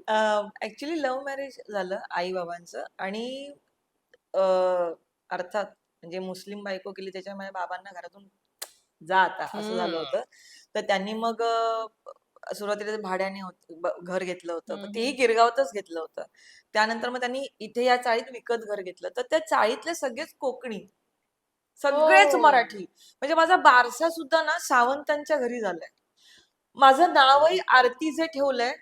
Actually love marriage झालं आई बाबांचं आणि अ, अर्थात म्हणजे मुस्लिम बायको केली त्याच्यामुळे बाबांना घरातून जा आता असं झालं हम्म. होतं. तर त्यांनी मग सुरुवातीला ते भाड्याने घर घेतलं होतं, पण तेही हम्म. गिरगावातच घेतलं होतं. त्यानंतर मग त्यांनी इथे या चाळीत विकत घर घेतलं. तर त्या चाळीतले सगळेच कोकणी, सगळेच हो. मराठी. म्हणजे माझा बारसा सुद्धा ना सावंतांच्या घरी झालाय. माझं नावही आरती जे ठेवलंय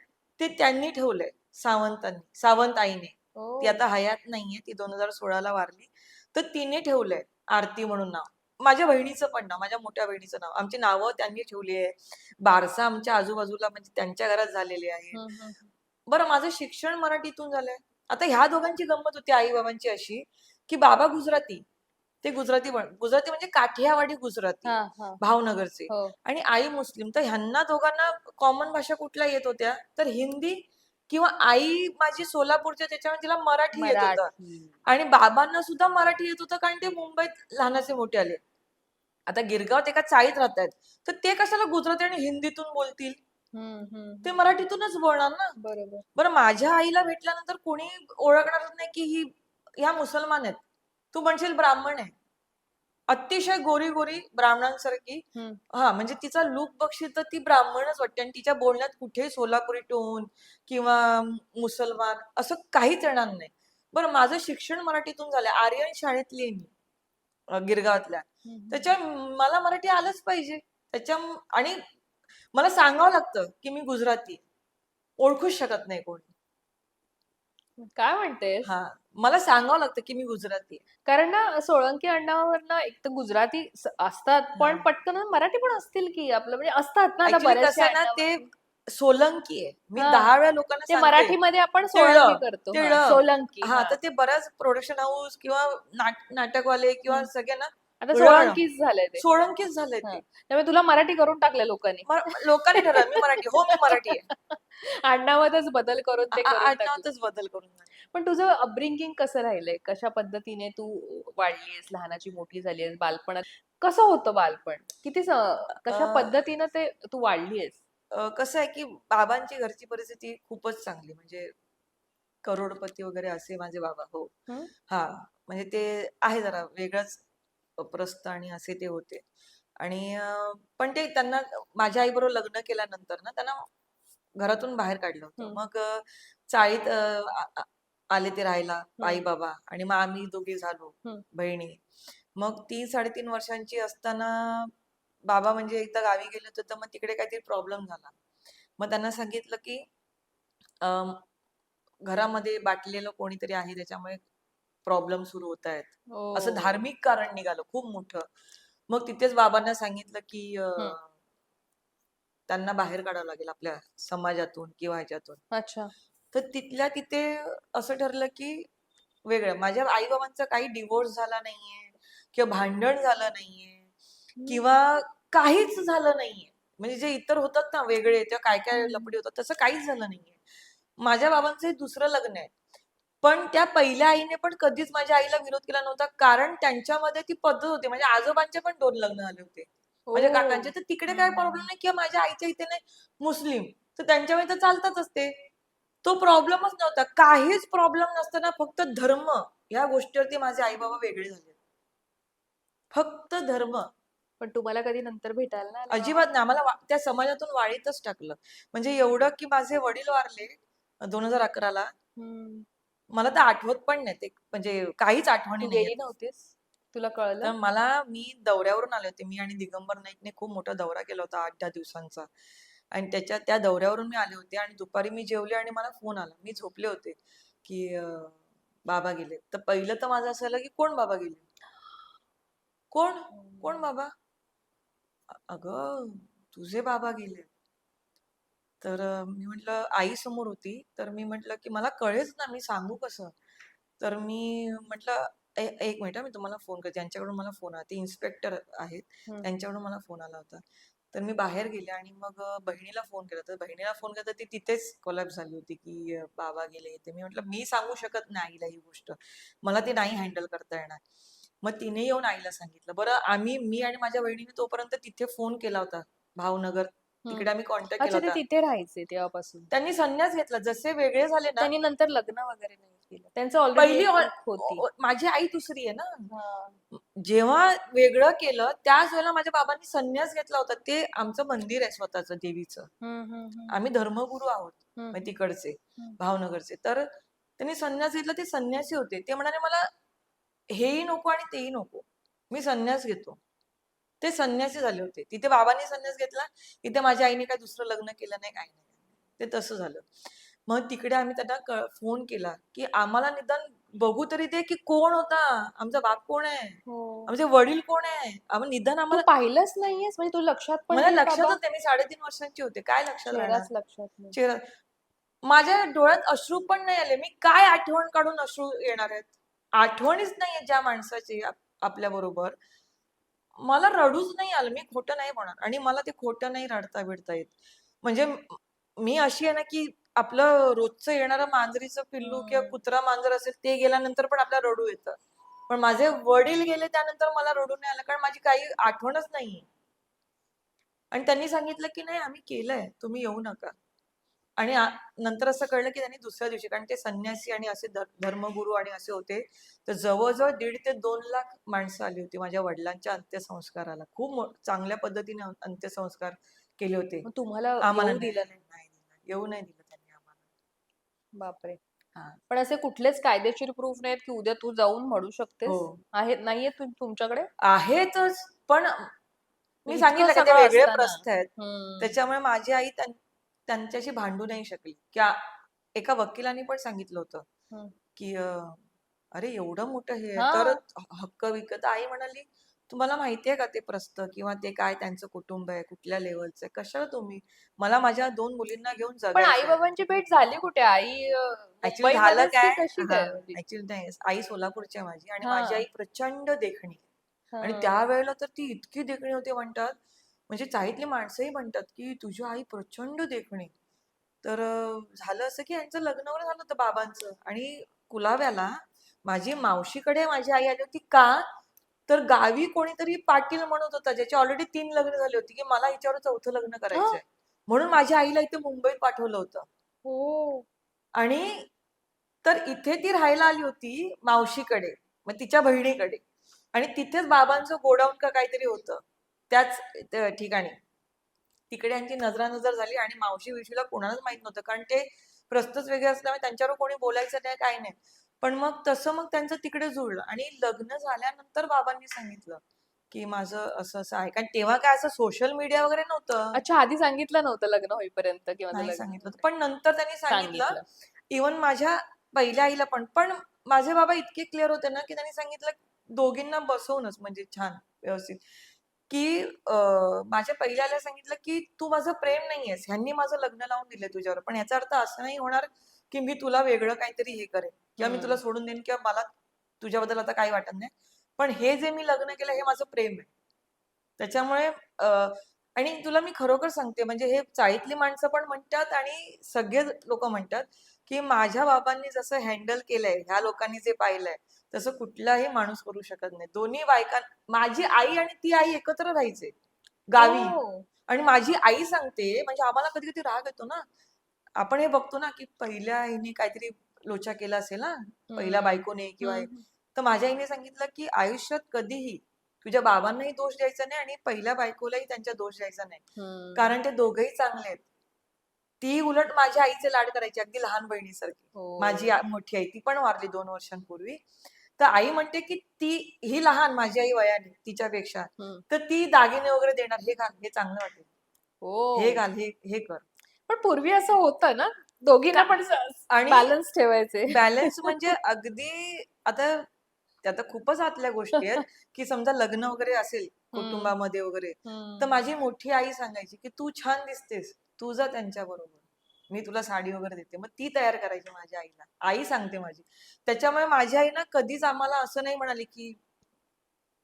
ते त्यांनी ठेवलंय, सावंतांनी, सावंत आईने. हो. ती आता हयात नाहीये, ती 2016 वारली. तर तिने ठेवलंय आरती म्हणून नाव. माझ्या बहिणीचं पण नाव, माझ्या मोठ्या बहिणीचं नाव. आमची नावं त्यांनी ठेवली आहे. बारसा आमच्या आजूबाजूला म्हणजे त्यांच्या घरात झालेले आहेत. हम्म. हम्म. बरं, माझं शिक्षण मराठीतून झालंय. आता ह्या दोघांची गंमत होती आई बाबांची अशी, की बाबा गुजराती, ते गुजराती गुजराती म्हणजे काठियावाडी गुजराती, हा हा. भावनगरचे, हो. आणि आई मुस्लिम. तर ह्यांना दोघांना कॉमन भाषा कुठल्या येत होत्या, तर हिंदी, किंवा आई माझी सोलापूरच्या त्याच्यामुळे तिला मराठी येत होतं. मराठी. आणि बाबांना सुद्धा मराठी येत होतं, कारण ते मुंबईत लहानाचे मोठे आले. आता गिरगावात एका चाळीत राहतायत, तर ते कशाला गुजराती आणि हिंदीतून बोलतील? हम्म. हम्म. ते मराठीतूनच बोलणार ना. बरोबर. बरं, माझ्या आईला भेटल्यानंतर कोणी ओळखणारच नाही की ह्या मुसलमान आहेत. तू म्हणशील ब्राह्मण आहे. अतिशय गोरी गोरी ब्राह्मणांसारखी. हम्म. हा, म्हणजे तिचा लुक बघशील तर ती ब्राह्मणच वाटते, आणि तिच्या बोलण्यात कुठे सोलापुरी टोन किंवा मुसलमान असं काहीच येणार नाही. बरं, माझं शिक्षण मराठीतून झालंय, आर्यन शाळेतली आहे मी, गिरगावातल्या. हम्म. त्याच्या मला मराठी आलंच पाहिजे त्याच्या. आणि मला सांगावं लागतं की मी गुजराती आहे. ओळखूच शकत नाही कोणी. काय म्हणतेस? हा, मला सांगावं लागतं की मी गुजराती आहे. कारण ना सोळंकी अण्णावरनं एक तर गुजराती असतात, हा, पण पटकन मराठी पण असतील की आपलं, म्हणजे असतात ना आता ऍक्च्युली बरेचसे कसं आहे ना, ते अण्णावरनं. सोलंकी आहे. मी हा, 10 वेळा लोकांना ते सांगते मराठीमध्ये आपण सोळंकी टिळक, करतो. हा, टिळक. सोलंकी. हा, हा. तर ते बऱ्याच प्रोडक्शन हाऊस किंवा नाटकवाले किंवा हम्म. सगळे ना, आता ळ सोळंकीच झालंय ते. सोळंकीच झालंय हा, ते. त्यामुळे तुला मराठी करून टाकलं लोकांनी. लोकांनी ठरवलं मी मराठी, हो मी मराठी आहे. आडनावातच बदल करून ते करून टाकलं. आडनावातच बदल करून झाले. पण तुझं अपब्रिंगिंग कसं राहिलंय? कशा पद्धतीने तू वाढलीयेस, लहानाची मोठी झालीयेस, बालपणात कसं होतं बालपण? कशा अ, पद्धतीनं ते तू वाढलीयेस? कसं आहे की बाबांची घरची परिस्थिती खूपच चांगली, म्हणजे करोडपती वगैरे असे माझे बाबा. हो. हं? हा, म्हणजे ते आहे जरा वेगळंच प्रस्थ आणि असे ते होते. आणि पण ते त्यांना माझ्या आईबरोबर लग्न केल्यानंतर ना त्यांना घरातून बाहेर काढलं होतं. हं. मग चाळीत आले ते राहायला हं. आई बाबा, आणि मग आम्ही दोघी झालो हं. बहिणी. मग 3-3.5 वर्षांची असताना बाबा म्हणजे एकदा गावी गेले होते, तर मग तिकडे काहीतरी प्रॉब्लेम झाला. मग त्यांना सांगितलं की अं, घरामध्ये बाटलेलं कोणीतरी आहे, त्याच्यामुळे प्रॉब्लेम सुरू होत आहेत. असं ओह! धार्मिक कारण निघालं खूप मोठं. मग तिथेच बाबांना सांगितलं की हं. त्यांना बाहेर काढावं लागेल आपल्या समाजातून किंवा ह्याच्यातून. अच्छा. तर तिथल्या तिथे असं ठरलं की वेगळं. माझ्या आई बाबांचा काही डिवोर्स झाला नाहीये, किंवा भांडण झालं नाहीये, हं. किंवा काहीच झालं नाहीये. म्हणजे जे इतर होतात ना वेगळे, तेव्हा काय काय हं. लफडी होतात, तसं काहीच झालं नाहीये. माझ्या बाबांचं हे दुसरं लग्न आहे. पण त्या पहिल्या आईने पण कधीच माझ्या आईला विरोध केला नव्हता, कारण त्यांच्यामध्ये ती पद्धत होती. माझ्या आजोबांचे पण 2 लग्न झाले होते, माझ्या ओह! काकांचे. तर तिकडे हं. काय हं. प्रॉब्लेम हं. नाही, किंवा माझ्या आईच्या इथे नाही, मुस्लिम, तर त्यांच्यामध्ये तर चालतातच ते. तो प्रॉब्लेमच नव्हता. काहीच प्रॉब्लेम नसताना फक्त धर्म ह्या गोष्टीवरती माझे आई बाबा वेगळे झाले. फक्त धर्म. पण तुम्हाला कधी नंतर भेटायला नाही आले बाबा? अजिबात नाही. आम्हाला त्या समाजातून वाळीतच टाकलं. म्हणजे एवढं की माझे वडील वारले 2011ला. हं. मला तर आठवत पण नाही ते, म्हणजे काहीच आठवणी तू नाहीयेत. गेली नव्हतीस? तुला कळलं? तर मी दौऱ्यावरून आले होते. मी आणि दिगंबर नाईकने खूप मोठा दौरा केला होता 8-10 दिवसांचा. आणि त्या दौऱ्यावरून मी आले होते, आणि दुपारी मी जेवले आणि मला फोन आला. मी झोपले होते की बाबा गेले. तर पहिलं तर माझं असं झालं की कोण बाबा गेले? कोण? कोण हं. बाबा? अगं, तुझे बाबा गेले. तर मी म्हटलं, आई समोर होती. तर मी म्हटलं की मला कळेच ना, मी सांगू कसं? तर मी म्हटलं, एक मिनिट मी तुम्हाला फोन करते. त्यांच्याकडून मला फोन आला. ते इन्स्पेक्टर आहेत. हं. त्यांच्याकडून मला फोन आला होता. तर मी बाहेर गेले आणि मग बहिणीला फोन केला. तर बहिणीला फोन केला तर ती तिथेच कोलॅप्स झाली होती की बाबा गेले. ते मी म्हटलं, मी सांगू शकत नाही आईला ही गोष्ट. मला ती नाही हँडल करता येणार. मग तिने येऊन आईला सांगितलं. बरं, मी आणि माझ्या बहिणीने तोपर्यंत तिथे फोन केला होता, भावनगर तिकडे आम्ही कॉन्टॅक्ट केला अच्छा, ते होता. तिथे राहायचे तेव्हापासून. त्यांनी संन्यास घेतला. जसे वेगळे झाले ना, त्यांनी नंतर लग्न वगैरे नाही केलं. त्यांचं ऑलरेडी पहिली एक होती. माझी आई दुसरी आहे ना. हां. जेव्हा वेगळं केलं त्याच वेळेला माझ्या बाबांनी संन्यास घेतला होता. ते आमचं मंदिर आहे स्वतःचं देवीचं. हं, हं, हं. आम्ही धर्मगुरू आहोत हं, म्हणजे तिकडचे, हं. भावनगरचे. तर त्यांनी संन्यास घेतला. ते संन्यासी होते. ते म्हणाले मला हेही नको आणि तेही नको. मी संन्यास घेतो. ते संन्यासी झाले होते. तिथे बाबांनी संन्यास घेतला. इथे माझ्या आईने काही दुसरं लग्न केलं नाही, काही नाही. ते तसं झालं. मग तिकडे आम्ही त्यांना फोन केला, की आम्हाला निदान बघू तरी दे, की कोण होता? आमचा बाप कोण आहे? हो. आमचे वडील कोण आहे? निदान तू आम्हाला पाहिलंच नाहीयेस म्हणजे तुला लक्षात पण मला नाही बाबा? लक्षातच नाही. मी 3.5 वर्षांची होते. काय लक्षात राहणार? चेहराच लक्षात नाही. चेहरा माझ्या डोळ्यात अश्रू पण नाही आले. मी काय आठवण काढून अश्रू येणार आहेत? आठवणीच नाहीये ज्या माणसाची आपल्या बरोबर. मला रडूच नाही आलं. मी खोटं नाही म्हणणार आणि मला ते खोटं नाही रडता-बिडता येत. म्हणजे मी अशी आहे ना, की आपलं रोजचं येणारं मांजरीचं पिल्लू किंवा हं. कुत्रा मांजर असेल ते गेल्यानंतर पण आपल्याला रडू येतं. पण माझे वडील गेले त्यानंतर मला रडू नाही आलं कारण माझी काही आठवणच नाहीये. आणि त्यांनी सांगितलं, की "नाही आम्ही केलंय. तुम्ही येऊ नका." आणि नंतर असं कळलं, की त्यांनी दुसऱ्या दिवशी कारण ते संन्यासी आणि असे धर्मगुरू आणि असे होते. तर जवळ-जवळ 1.5 ते 2 लाख माणसं आली होती माझ्या वडिलांच्या अंत्यसंस्काराला. खूप चांगल्या पद्धतीने अंत्यसंस्कार केले होते. मग तुम्हाला आम्हाला येऊ नाही, दिलं नाही. नाही दिलं. येऊ नाही दिलं त्यांनी आम्हाला. बापरे! हां. पण असे कुठलेच कायदेशीर प्रूफ नाहीत, की उद्या तू जाऊन म्हणू हो. शकतेस? आहेत नाहीये तुमच्याकडे? आहेतच, पण मी इतकं सांगितलं का ते सगळं वेगळे असताना. प्रस्थ आहेत. हं. त्याच्यामुळे माझी आई त्यांच्याशी भांडू नाही शकली. की एका वकिलाने पण सांगितलं होतं, हं. की "अरे एवढं मोठं हे आहे, तर हां. हक्क-बिक्क." तर आई म्हणाली, "तुम्हाला माहिती आहे का ते प्रस्थ किंवा ते काय त्यांचं कुटुंब आहे, कुठल्या लेव्हलचं आहे? कशाला तुम्ही? मला माझ्या 2 मुलींना घेऊन पण जगायचंय." आई-बाबांची भेट झाली कुठे? आई ॲक्चुअली झालं मुंबईमध्येच की काय कशी काय म्हणजे? ॲक्चुअली नाही, आई सोलापूरची आहे माझी आणि माझी आई हां. प्रचंड देखणी आहे. आणि हां. त्यावेळेला तर ती इतकी देखणी होती म्हणतात, म्हणजे चाळीतली माणसंही म्हणतात, की "तुझी आई प्रचंड देखणी." तर झालं असं, की यांचं लग्न वगैरे झालं होतं बाबांचं आणि कुलाव्याला माझी मावशीकडे माझी आई आली होती. का? तर गावी कोणीतरी पाटील म्हणत होता, ज्याची ऑलरेडी 3 लग्न झाली होती, की मला हिच्यावर 4थं लग्न हां. करायचंय. म्हणून माझ्या आईला इथे मुंबईत पाठवलं होतं. ओह! आणि तर इथे ती राहायला आली होती मावशीकडे, मग तिच्या बहिणीकडे आणि तिथेच बाबांचं गोडाऊन का काहीतरी होतं. त्याच ठिकाणी. तिकडे यांची नजरानजर झाली आणि मावशी-बिवशीला कोणालाच माहित नव्हतं. कारण ते प्रस्थच वेगळे असल्यामुळे त्यांच्यावर कोणी बोलायचं नाही, काही नाही. पण मग तसं मग त्यांचं तिकडे जुळलं आणि लग्न झाल्यानंतर बाबांनी सांगितलं, की माझं असं-असं आहे. कारण तेव्हा काय असं सोशल मीडिया वगैरे नव्हतं. अच्छा, आधी सांगितलं नव्हतं लग्न होईपर्यंत की माझं नाही लग्न सांगितलं होतं. होणार आहे. पण नंतर त्यांनी सांगितलं, सांगितलं. इव्हन माझ्या पहिल्या आईला पण. पण माझे बाबा इतके क्लिअर होते ना, की त्यांनी सांगितलं दोघींना बसवूनच म्हणजे छान व्यवस्थित, की माझ्या पहिल्या आईला सांगितलं, की "तू माझं प्रेम नाहीयेस. ह्यांनी माझं लग्न लावून दिलंय तुझ्यावर. पण याचा अर्थ असा नाही होणार, की मी तुला वेगळं काहीतरी हे करेन किंवा मी तुला हं. सोडून देईन किंवा मला तुझ्याबद्दल आता काही वाटत नाही. पण हे जे मी लग्न केलं हे माझं प्रेम आहे." त्याच्यामुळे आणि तुला मी खरोखर सांगते म्हणजे हे चाळीतली माणसं पण म्हणतात आणि सगळे लोकं म्हणतात, की माझ्या बाबांनी जसं हँडल केलंय, ह्या लोकांनी जे पाहिलंय, तसं कुठलाही माणूस करू शकत नाही. दोन्ही बायका माझी आई आणि ती आई एकत्र राहायचे गावी ओह! आणि माझी आई सांगते म्हणजे आम्हाला कधी-कधी राग येतो ना. आपण हे बघतो ना, की पहिल्या हिने काहीतरी लोचा केला असेल ना, पहिल्या हं. बायकोने किंवा हे. हं, तर माझ्या आईने सांगितलं, की आयुष्यात कधीही तुझ्या बाबांनाही दोष द्यायचा नाही आणि पहिल्या बायकोलाही त्यांच्या दोष द्यायचा नाही. हं. कारण ते दोघंही चांगले आहेत. ती उलट माझ्या आईचे लाड करायची अगदी लहान बहिणीसारखी. माझी हो. मोठी आई ती पण वारली 2 वर्षांपूर्वी. तर आई म्हणते, की ही लहान माझी आई वयाने तिच्यापेक्षा. हं. तर ती दागिने वगैरे देणार, "हे घाल, हे चांगलं वाटेल. हे ओह! घाल, हे कर." पण पूर्वी असं होतं ना, दोघींना का पण आणि बॅलन्स ठेवायचे. बॅलन्स म्हणजे अगदी आता त्या तर खूपच आतल्या गोष्टी आहेत, की समजा लग्न वगैरे असेल हं, कुटुंबामध्ये वगैरे, तर हं. माझी मोठी आई सांगायची, की "तू छान दिसतेस, तू जा त्यांच्याबरोबर. मी तुला साडी वगैरे देते." मग ती तयार करायची माझ्या आईला. आई सांगते माझी. त्याच्यामुळे माझी आई ना कधीच आम्हाला असं नाही म्हणाली, की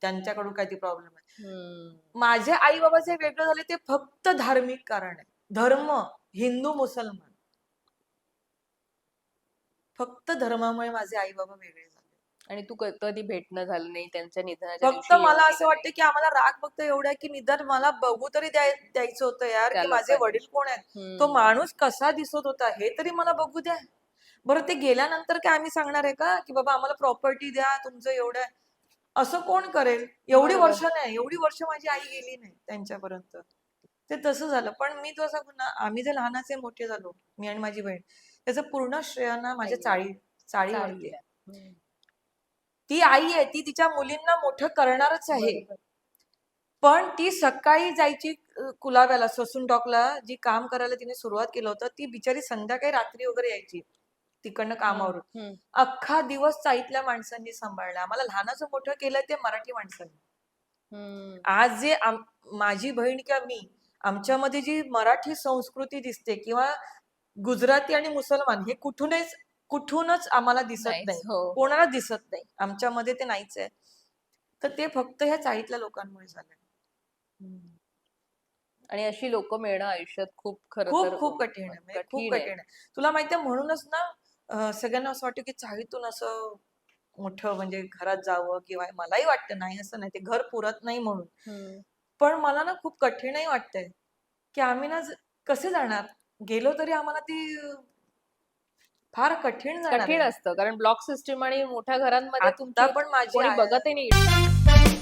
त्यांच्याकडून काहीतरी प्रॉब्लेम आहे. हं. माझे आई-बाबा जे वेगळं झाले ते फक्त धार्मिक कारण आहे. धर्म, हिंदू, मुसलमान. फक्त धर्मामुळे माझे आई-बाबा वेगळे झाले. आणि तू कधी भेटणं झालं नाही त्यांच्या निधनाच्या फक्त दिवशी मला येऊन असं गेलं नाही वाटतं की आम्हाला राग फक्त एवढा आहे की निदान मला बघू तरी द्यायचं होतं यार, त्या की माझे लोकांनी. वडील कोण आहेत, तो हम्म. माणूस कसा दिसत होता हे तरी मला बघू द्या. बरं ते गेल्यानंतर काय आम्ही सांगणार आहे का की बाबा आम्हाला प्रॉपर्टी द्या तुमचं एवढं आहे? असं कोण करेल? एवढी बरोबर. वर्ष नाही, एवढी वर्ष माझी आई गेली नाही त्यांच्यापर्यंत. ते तसं झालं. पण मी तुला सांगू ना, आम्ही जे लहानाचे मोठे झालो, मी आणि माझी बहीण, त्याचं पूर्ण श्रेय ना माझ्या आईला. चाळीवरती आहे. चाळीला. हम्म. ती आई आहे, ती तिच्या मुलींना मोठं करणारच आहे. बरोबर. पण ती सकाळी जायची कुलाब्याला, ससून टॉकला जी काम करायला तिने सुरुवात केलं होतं, ती बिचारी संध्याकाळी रात्री वगैरे यायची तिकडनं हम्म. कामावरून. हम्म. अख्खा दिवस चाळीतल्या माणसांनी सांभाळला. आम्हाला लहानाचं मोठं केलं ते मराठी माणसांनी. हम्म. आज जे माझी बहीण किंवा मी, आमच्यामध्ये जी मराठी संस्कृती दिसते किंवा गुजराती आणि मुसलमान हे कुठूनच आम्हाला दिसत नाहीच. नाही, हो, हो. कोणाला दिसत नाही, आमच्यामध्ये ते नाहीच आहे. तर ते फक्त ह्या चाळीतल्या लोकांमुळे झालंय. हम्म. आणि अशी लोक मिळणं आयुष्यात खूप खरं खूप तर खूप कठीण आहे, म्हणजे खूप कठीण आहे. कठीण आहे. तुला माहितीये म्हणूनच ना सगळ्यांना असं वाटतं की चाळीतून असं मोठं म्हणजे घरात जावं किंवा मलाही वाटतं, नाही असं नाही, ते घर पुरत नाही म्हणून. हम्म. पण मला ना खूप कठीणही वाटतंय की आम्ही ना कसे जाणार? गेलो तरी आम्हाला ती फार कठीण जाणार कठीण आहे. असतं कारण ब्लॉक सिस्टीम आणि मोठ्या घरांमध्ये आता तुमची पण माझी कोणी आई बघतही नाही.